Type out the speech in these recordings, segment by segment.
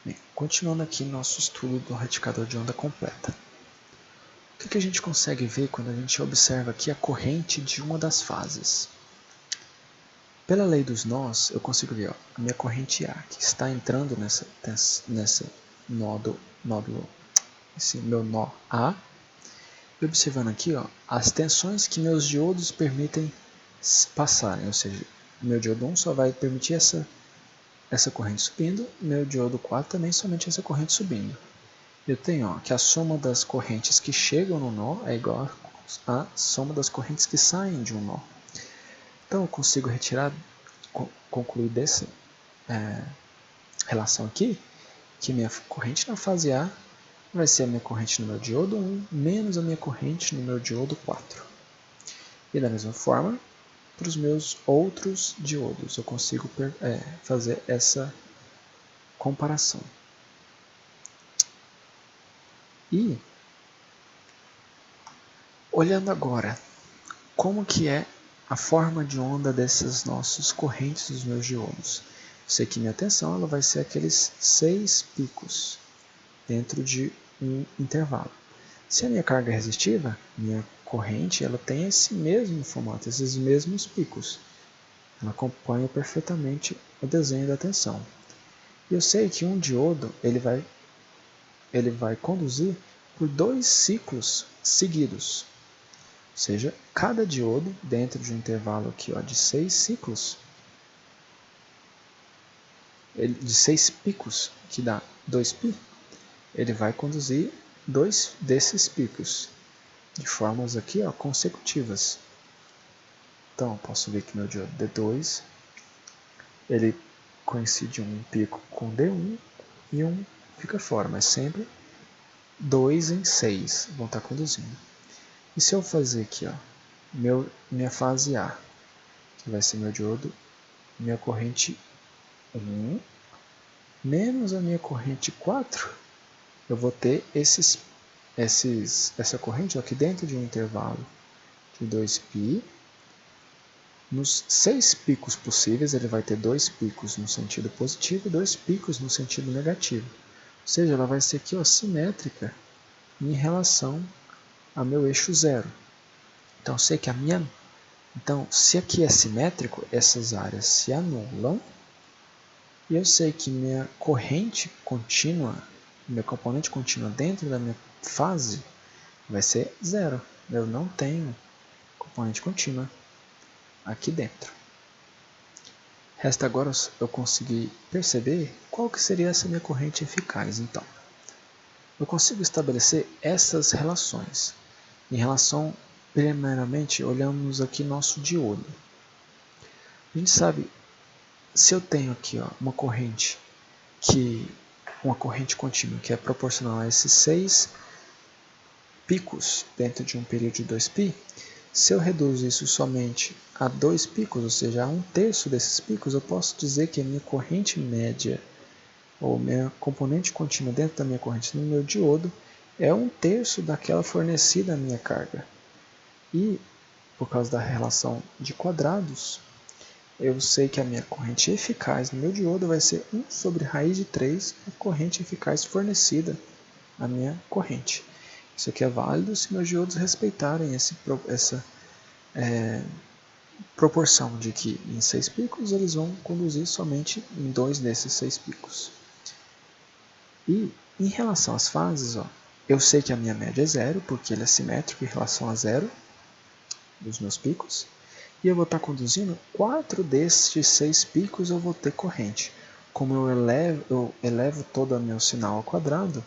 Bem, continuando aqui nosso estudo do retificador de onda completa. O que a gente consegue ver quando a gente observa aqui a corrente de uma das fases? Pela lei dos nós, eu consigo ver a minha corrente A, que está entrando nessa nódulo, esse meu nó A, e observando aqui as tensões que meus diodos permitem passarem, ou seja, o meu diodo 1 só vai permitir essa corrente subindo, meu diodo 4 também somente essa corrente subindo. Eu tenho que a soma das correntes que chegam no nó é igual à soma das correntes que saem de um nó. Então eu consigo concluir dessa relação aqui, que minha corrente na fase A vai ser a minha corrente no meu diodo 1 menos a minha corrente no meu diodo 4. E da mesma forma, para os meus outros diodos, eu consigo fazer essa comparação. E, olhando agora, como que é a forma de onda dessas nossas correntes dos meus diodos? Eu sei que minha tensão ela vai ser aqueles 6 picos dentro de um intervalo. Se a minha carga é resistiva, minha corrente ela tem esse mesmo formato, esses mesmos picos. Ela acompanha perfeitamente o desenho da tensão. E eu sei que um diodo ele vai conduzir por 2 ciclos seguidos. Ou seja, cada diodo, dentro de um intervalo aqui, de 6 ciclos, de 6 picos, que dá 2π, ele vai conduzir 2 desses picos, de formas aqui consecutivas. Então, eu posso ver que meu diodo D2, ele coincide um pico com D1 e um fica fora, mas sempre 2 em 6 vão estar conduzindo. E se eu fazer aqui, minha fase A, que vai ser meu diodo, minha corrente 1, menos a minha corrente 4, eu vou ter essa corrente aqui dentro de um intervalo de 2π. Nos 6 picos possíveis, ele vai ter 2 picos no sentido positivo e 2 picos no sentido negativo. Ou seja, ela vai ser aqui simétrica em relação ao meu eixo zero. Então, sei que se aqui é simétrico, essas áreas se anulam. E eu sei que minha corrente contínua, meu componente contínuo dentro da minha fase vai ser zero. Eu não tenho componente contínua aqui dentro. Resta agora eu conseguir perceber qual que seria essa minha corrente eficaz. Então, eu consigo estabelecer essas relações. Em relação, primeiramente, olhamos aqui nosso diodo. A gente sabe, se eu tenho aqui uma corrente contínua que é proporcional a esses 6 picos dentro de um período de 2π, se eu reduzo isso somente a 2 picos, ou seja, a 1/3 desses picos, eu posso dizer que a minha corrente média, ou minha componente contínua dentro da minha corrente no meu diodo, é 1/3 daquela fornecida à minha carga. E, por causa da relação de quadrados, eu sei que a minha corrente eficaz no meu diodo vai ser 1 sobre raiz de 3 a corrente eficaz fornecida à minha corrente. Isso aqui é válido se meus diodos respeitarem essa proporção de que em 6 picos eles vão conduzir somente em 2 desses 6 picos. E em relação às fases, eu sei que a minha média é zero, porque ele é simétrico em relação a zero dos meus picos. E eu vou estar conduzindo 4 destes 6 picos, eu vou ter corrente. Como eu elevo todo o meu sinal ao quadrado,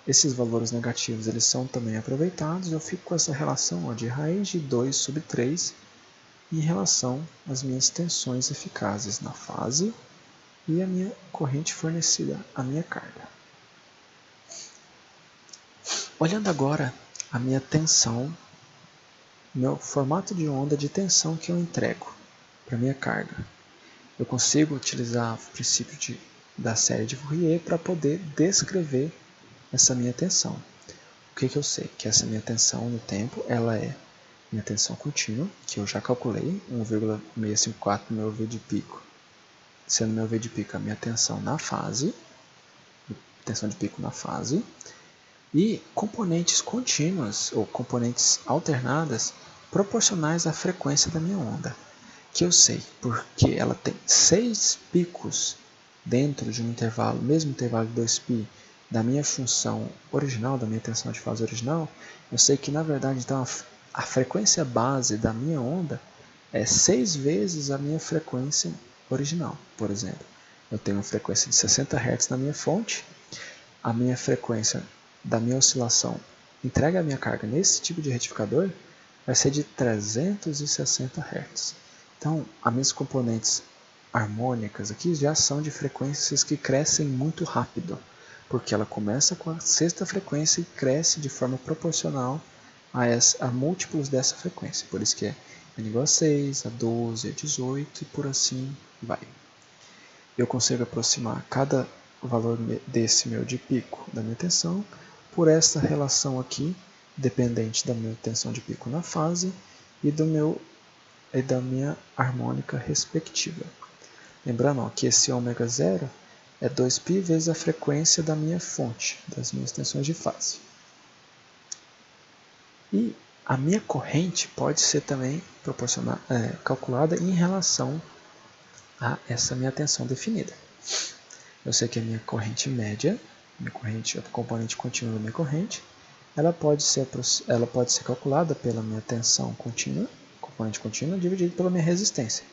esses valores negativos eles são também aproveitados. Eu fico com essa relação de raiz de 2 sobre 3 em relação às minhas tensões eficazes na fase e a minha corrente fornecida à minha carga. Olhando agora a minha tensão, meu formato de onda de tensão que eu entrego para a minha carga. Eu consigo utilizar o princípio da série de Fourier para poder descrever essa minha tensão. O que eu sei? Que essa minha tensão no tempo, ela é minha tensão contínua, que eu já calculei, 1,654 meu V de pico, sendo meu V de pico a minha tensão na fase, tensão de pico na fase, e componentes contínuas ou componentes alternadas proporcionais à frequência da minha onda, que eu sei porque ela tem 6 picos dentro de um intervalo, mesmo intervalo de 2π, da minha função original, da minha tensão de fase original. Eu sei que, na verdade, então, a frequência base da minha onda é 6 vezes a minha frequência original. Por exemplo, eu tenho uma frequência de 60 Hz na minha fonte, a minha frequência da minha oscilação entrega a minha carga nesse tipo de retificador vai ser de 360 Hz. Então, as minhas componentes harmônicas aqui já são de frequências que crescem muito rápido, porque ela começa com a sexta frequência e cresce de forma proporcional a múltiplos dessa frequência. Por isso que é n igual a 6, a 12, a 18 e por assim vai. Eu consigo aproximar cada valor desse meu de pico da minha tensão por esta relação aqui, dependente da minha tensão de pico na fase e da minha harmônica respectiva. Lembrando que esse ômega 0 é 2π vezes a frequência da minha fonte, das minhas tensões de fase. E a minha corrente pode ser também calculada em relação a essa minha tensão definida. Eu sei que a minha corrente média, a componente contínua da minha corrente, ela pode ser calculada pela minha tensão contínua, componente contínua, dividido pela minha resistência,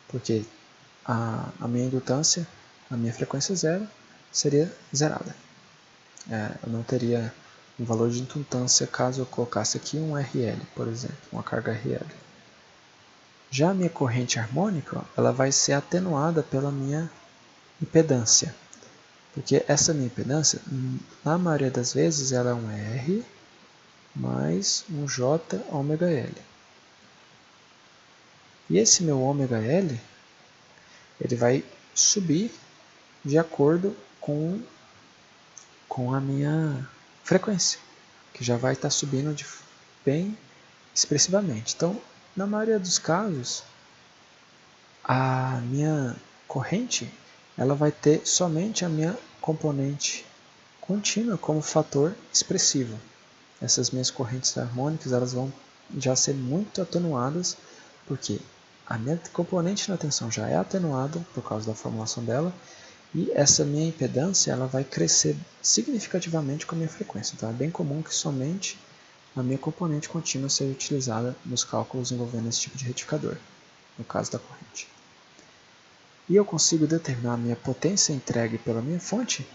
porque a minha indutância, a minha frequência zero, seria zerada. Eu não teria um valor de indutância caso eu colocasse aqui um RL, por exemplo, uma carga RL. Já a minha corrente harmônica, ela vai ser atenuada pela minha impedância, porque essa minha impedância, na maioria das vezes, ela é um R mais um J ômega L. E esse meu ômega L, ele vai subir de acordo com a minha frequência, que já vai estar subindo bem expressivamente. Então, na maioria dos casos, a minha corrente ela vai ter somente a minha componente contínua como fator expressivo. Essas minhas correntes harmônicas elas vão já ser muito atenuadas, porque a minha componente na tensão já é atenuada por causa da formulação dela, e essa minha impedância ela vai crescer significativamente com a minha frequência. Então é bem comum que somente a minha componente contínua seja utilizada nos cálculos envolvendo esse tipo de retificador, no caso da corrente. E eu consigo determinar a minha potência entregue pela minha fonte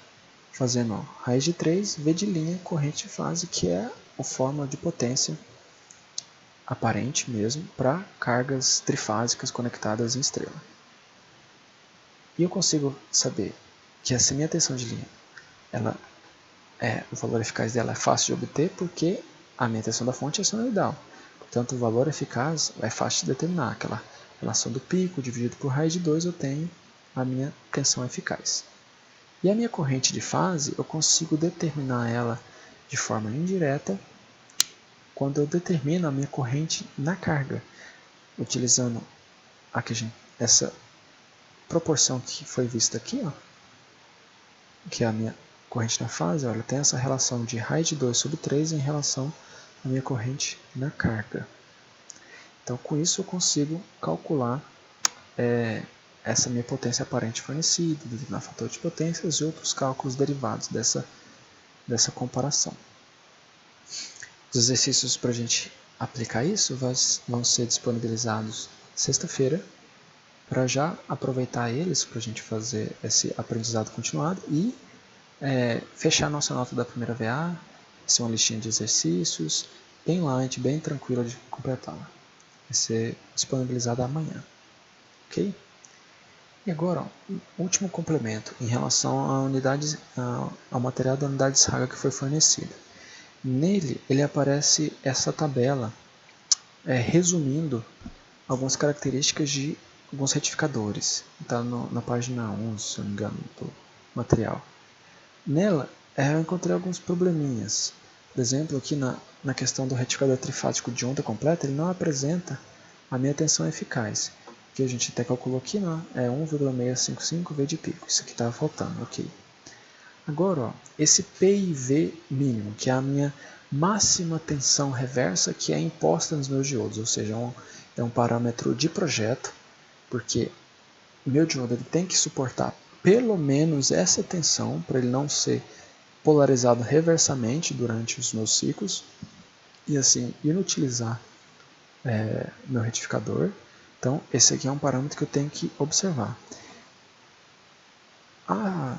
fazendo raiz de 3, V de linha, corrente de fase, que é a fórmula de potência aparente mesmo para cargas trifásicas conectadas em estrela. E eu consigo saber que essa minha tensão de linha, o valor eficaz dela é fácil de obter porque a minha tensão da fonte é senoidal. Portanto, o valor eficaz é fácil de determinar. Aquela relação do pico dividido por raiz de 2, eu tenho a minha tensão eficaz. E a minha corrente de fase, eu consigo determinar ela de forma indireta quando eu determino a minha corrente na carga, utilizando essa proporção que foi vista aqui, que é a minha corrente na fase, ela tem essa relação de raiz de 2 sobre 3 em relação à minha corrente na carga. Então, com isso, eu consigo calcular essa minha potência aparente fornecida, determinar fator de potências e outros cálculos derivados dessa comparação. Os exercícios para a gente aplicar isso vão ser disponibilizados sexta-feira, para já aproveitar eles para a gente fazer esse aprendizado continuado e fechar nossa nota da primeira VA, vai ser uma listinha de exercícios, bem light, bem tranquila de completá-la. Vai ser disponibilizada amanhã. Ok? E agora, último complemento em relação ao material da unidade de descarga que foi fornecida. Nele, ele aparece essa tabela resumindo algumas características de alguns retificadores. Está na página 11, se não me engano, do material. Nela, eu encontrei alguns probleminhas. Por exemplo, aqui na questão do retificador trifásico de onda completa, ele não apresenta a minha tensão eficaz, que a gente até calculou aqui, é 1,655 V de pico. Isso aqui estava faltando, ok. Agora, ó, esse PIV mínimo, que é a minha máxima tensão reversa que é imposta nos meus diodos, ou seja, é um parâmetro de projeto, porque o meu diodo ele tem que suportar pelo menos essa tensão para ele não ser polarizado reversamente durante os meus ciclos e assim inutilizar meu retificador. Então, esse aqui é um parâmetro que eu tenho que observar. A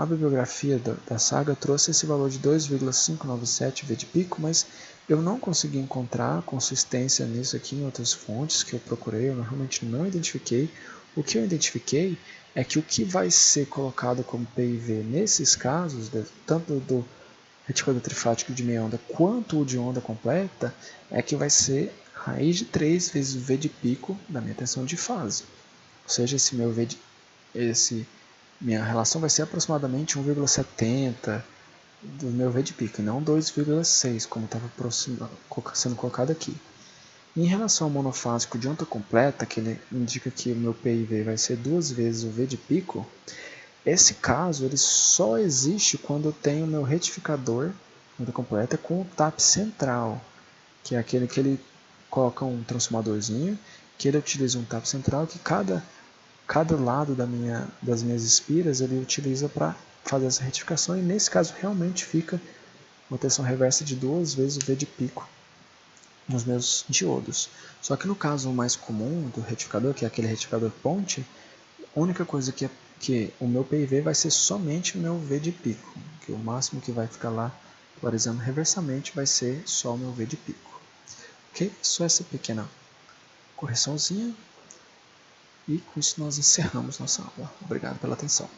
bibliografia da saga trouxe esse valor de 2,597 V de pico, mas eu não consegui encontrar consistência nisso aqui em outras fontes que eu procurei, eu realmente não identifiquei. O que eu identifiquei é que o que vai ser colocado como PIV nesses casos, tanto do retificador trifático de meia onda quanto o de onda completa, é que vai ser raiz de 3 vezes o V de pico da minha tensão de fase. Ou seja, minha relação vai ser aproximadamente 1,70 do meu V de pico, não 2,6, como estava sendo colocado aqui. Em relação ao monofásico de onda completa, que ele indica que o meu PIV vai ser 2 vezes o V de pico, esse caso ele só existe quando eu tenho o meu retificador onda completa com o tap central, que é aquele que ele coloca um transformadorzinho, que ele utiliza um tap central que cada lado das minhas espiras ele utiliza para fazer essa retificação, e nesse caso realmente fica uma tensão reversa de 2 vezes o V de pico nos meus diodos. Só que no caso mais comum do retificador, que é aquele retificador ponte, a única coisa que o meu PIV vai ser somente o meu V de pico, que o máximo que vai ficar lá polarizando reversamente vai ser só o meu V de pico. Ok? Só essa pequena correçãozinha. E com isso nós encerramos nossa aula. Obrigado pela atenção.